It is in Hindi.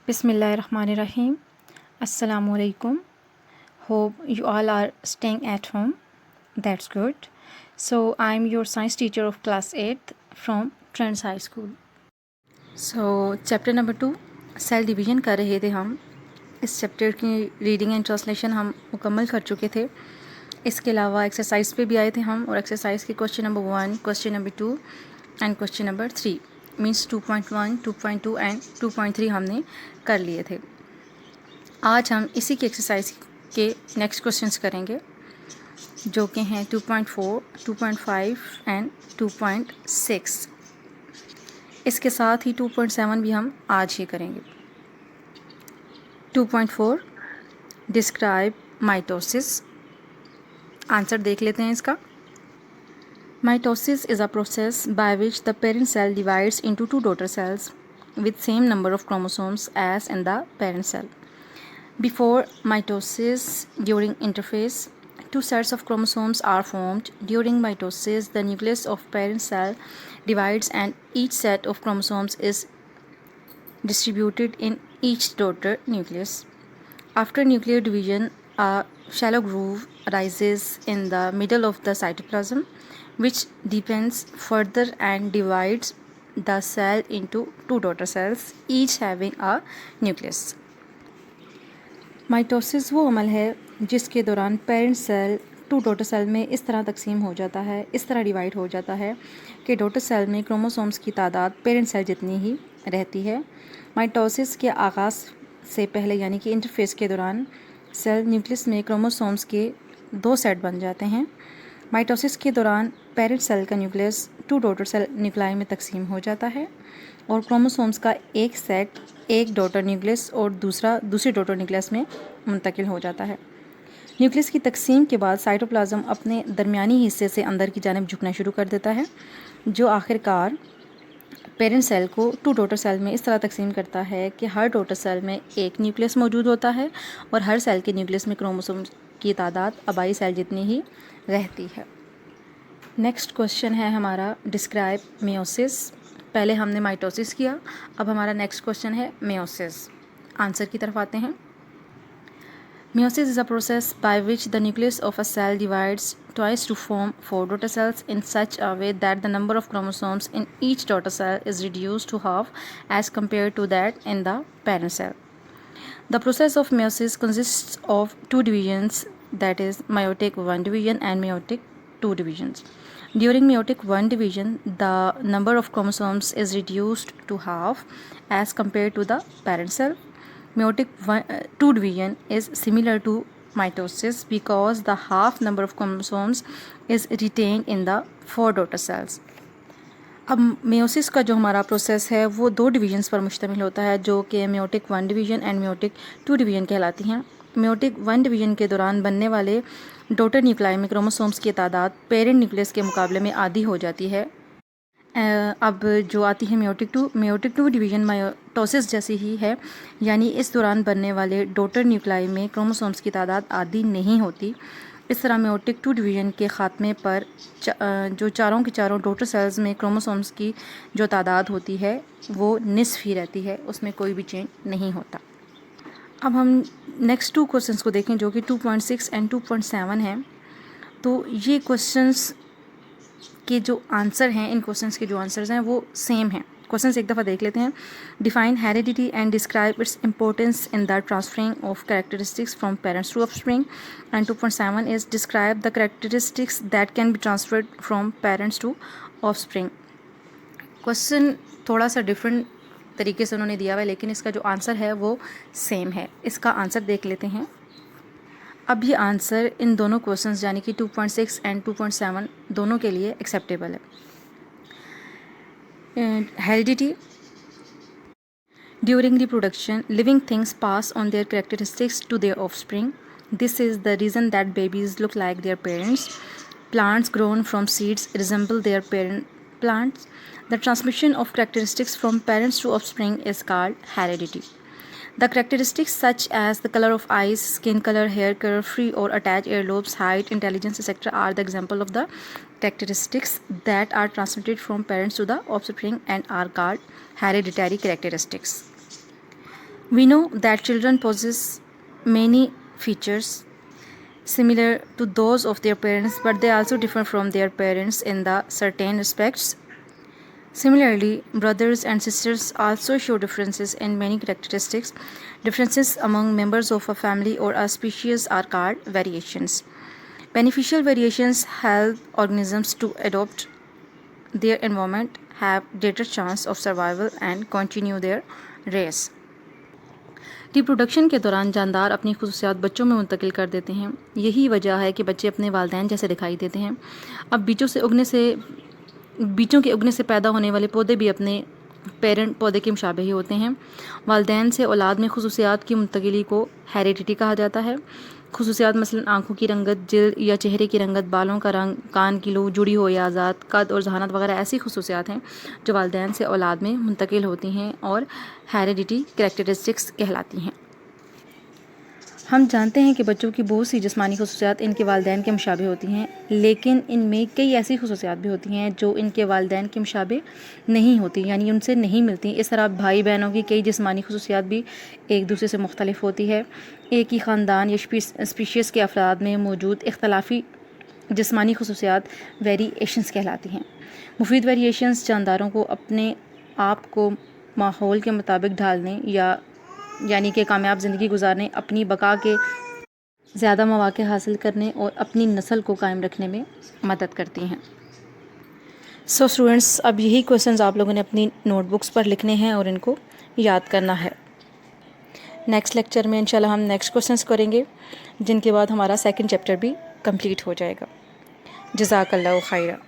Bismillahirrahmanirrahim. Assalamu alaikum. Hope you all are staying at home. That's good. So I'm your science teacher of class 8th from Trends High School. So chapter number 2 cell division कर रहे थे हम. इस चैप्टर की रीडिंग एंड ट्रांसलेशन हम मुकम्मल कर चुके थे. इसके अलावा एक्सरसाइज पे भी आए थे हम, और एक्सरसाइज के question number 1, question number 2 and question number 3 means 2.1, 2.2 and 2.3 हमने कर लिए थे. आज हम इसी की एक्सरसाइज के नेक्स्ट क्वेश्चंस करेंगे, जो कि हैं 2.4, 2.5 एंड 2.6. इसके साथ ही 2.7 भी हम आज ही करेंगे. 2.4 डिस्क्राइब माइटोसिस. आंसर देख लेते हैं इसका. Mitosis is a process by which the parent cell divides into two daughter cells with same number of chromosomes as in the parent cell. Before mitosis, during interphase, two sets of chromosomes are formed. During mitosis, the nucleus of parent cell divides and each set of chromosomes is distributed in each daughter nucleus. After nuclear division, a shallow groove arises in the middle of the cytoplasm, which deepens further and divides the cell into two daughter cells, each having a nucleus. Mitosis वो अमल है जिसके दौरान parent cell to daughter cell में इस तरह तकसीम हो जाता है, इस तरह डिवाइड हो जाता है कि डॉटर सेल में क्रोमोसोम्स की तादाद पेरेंट सेल जितनी ही रहती है. माइटोसिस के आगाज़ से पहले यानी कि इंटरफेस के दौरान सेल न्यूक्लियस में क्रोमोसोम्स के दो सेट बन जाते हैं. माइटोसिस के दौरान पेरेंट सेल का nucleus to daughter cell nuclei में तकसीम हो जाता है और क्रोमोसोम्स का एक सेट एक डॉटर न्यूक्लियस और दूसरी डॉटर न्यूक्लियस में मुंतकिल हो जाता है. न्यूक्लियस की तकसीम के बाद साइटोप्लाज्म अपने दरमियानी हिस्से से अंदर की जानिब झुकना शुरू कर देता है, जो आखिरकार पेरेंट सेल को टू डॉटर सेल में इस तरह तकसीम करता है कि हर डॉटर सेल में एक न्यूक्लियस मौजूद होता है और हर सेल के न्यूक्लियस में क्रोमोसोम्स की तादाद आबाई सेल जितनी ही रहती है. नेक्स्ट क्वेश्चन है हमारा डिस्क्राइब मेयोसिस. पहले हमने माइटोसिस किया, अब हमारा नेक्स्ट क्वेश्चन है मेयोसिस. आंसर की तरफ आते हैं. Meiosis is a process by which the nucleus of a cell divides twice to form four daughter cells in such a way that the number of chromosomes in each daughter cell is reduced to half as compared to that in the parent cell. The process of meiosis consists of two divisions, that is meiotic 1 division and meiotic 2 divisions. During meiotic 1 division, the number of chromosomes is reduced to half as compared to the parent cell. Meiotic 2 division is similar to mitosis because the half number of chromosomes is retained in the four daughter cells. अब मेयोसिस का जो हमारा प्रोसेस है वो दो डिवीजन्स पर मुश्तमिल होता है, जो कि meiotic 1 division and meiotic 2 division कहलाती हैं. मेयोटिक 1 डिवीजन के दौरान बनने वाले डॉटर न्यूक्लाई में क्रोमोसोम्स की तादाद पेरेंट न्यूक्लियस के मुकाबले में आधी हो जाती है. अब जो आती है मेयोटिक 2 डिवीज़न माइटोसिस जैसी ही है, यानी इस दौरान बनने वाले डॉटर न्यूक्लाई में क्रोमोसोम्स की तादाद आधी नहीं होती. इस तरह मेयोटिक 2 डिवीज़न के ख़ात्मे पर जो चारों की चारों डॉटर सेल्स में क्रोमोसोम्स की जो तादाद होती है वो निस्फ ही रहती है, उसमें कोई भी चेंज नहीं होता. अब हम नेक्स्ट टू क्वेश्चंस को देखें, जो कि 2.6 एंड 2.7 हैं. तो ये क्वेश्चंस के जो आंसर हैं, इन क्वेश्चंस के जो आंसर्स हैं वो सेम हैं. क्वेश्चंस एक दफ़ा देख लेते हैं. Define heredity and describe its importance in the transferring of characteristics from parents to offspring. And 2.7 is describe the characteristics that can be transferred from parents to offspring. Question थोड़ा सा डिफरेंट तरीके से उन्होंने दिया हुआ है, लेकिन इसका जो आंसर है वो सेम है. इसका आंसर देख लेते हैं. अब ये आंसर इन दोनों क्वेश्चंस यानी कि 2.6 एंड 2.7 दोनों के लिए एक्सेप्टेबल है. Heredity. During reproduction living things pass on their characteristics to their offspring. This is the reason that babies look like their parents. Plants grown from seeds resemble their parent plants. The transmission of characteristics from parents to offspring is called heredity. The characteristics such as the color of eyes, skin color, hair color, free or attached earlobes, height, intelligence, etc. are the example of the characteristics that are transmitted from parents to the offspring and are called hereditary characteristics. We know that children possess many features similar to those of their parents, but they also differ from their parents in the certain respects. Similarly, brothers and sisters also show differences in many characteristics. Differences among members of a family or a species are called variations. Beneficial variations help organisms to adopt their environment, have greater chance of survival and continue their race. Reproduction के दौरान जानदार अपनी खुसूसियात बच्चों में मुंतकिल कर देते हैं। यही वजह है कि बच्चे अपने वालिदैन जैसे दिखाई देते हैं। अब बीजों के उगने से पैदा होने वाले पौधे भी अपने पेरेंट पौधे के मुशाबे ही होते हैं। वालिदैन से औलाद में खुसूसियात की मुंतकिली को हेरिडिटी कहा जाता है। खुसूसियात मसलन आँखों की रंगत, जिल्द या चेहरे की रंगत, बालों का रंग, कान की लू, जुड़ी हो या आज़ाद, कद और जहानत वगैरह ऐसी खुसूसियात हैं जो वालिदैन से औलाद में मुंतकिल होती हैं और हेरिडिटी कैरेक्टरिस्टिक्स कहलाती हैं। हम जानते हैं कि बच्चों की बहुत सी जिस्मानी खुसूसियात इनके वालिदैन के मुशाबे होती हैं, लेकिन इनमें कई ऐसी खुसूसियात भी होती हैं जो इनके वालिदैन के मुशाबे नहीं होती, यानी उनसे नहीं मिलती। इस तरह भाई बहनों की कई जिस्मानी खुसूसियात भी एक दूसरे से मुख्तलिफ होती है। एक ही ख़ानदान या स्पीशीज़ के अफराद में मौजूद इख्तलाफी जिस्मानी खुसूसियात वेरिएशंस कहलाती हैं। मुफीद वेरिएशंस जानदारों को अपने आप को माहौल के मुताबिक ढालने यानी कि कामयाब ज़िंदगी गुजारने, अपनी बका के ज़्यादा मौक़े हासिल करने और अपनी नस्ल को कायम रखने में मदद करती हैं। सो स्टूडेंट्स, अब यही क्वेश्चंस आप लोगों ने अपनी नोटबुक्स पर लिखने हैं और इनको याद करना है। नेक्स्ट लेक्चर में इंशाल्लाह हम नेक्स्ट क्वेश्चंस करेंगे, जिनके बाद हमारा सेकंड चैप्टर भी कंप्लीट हो जाएगा। जज़ाकल्लाहु खैरा।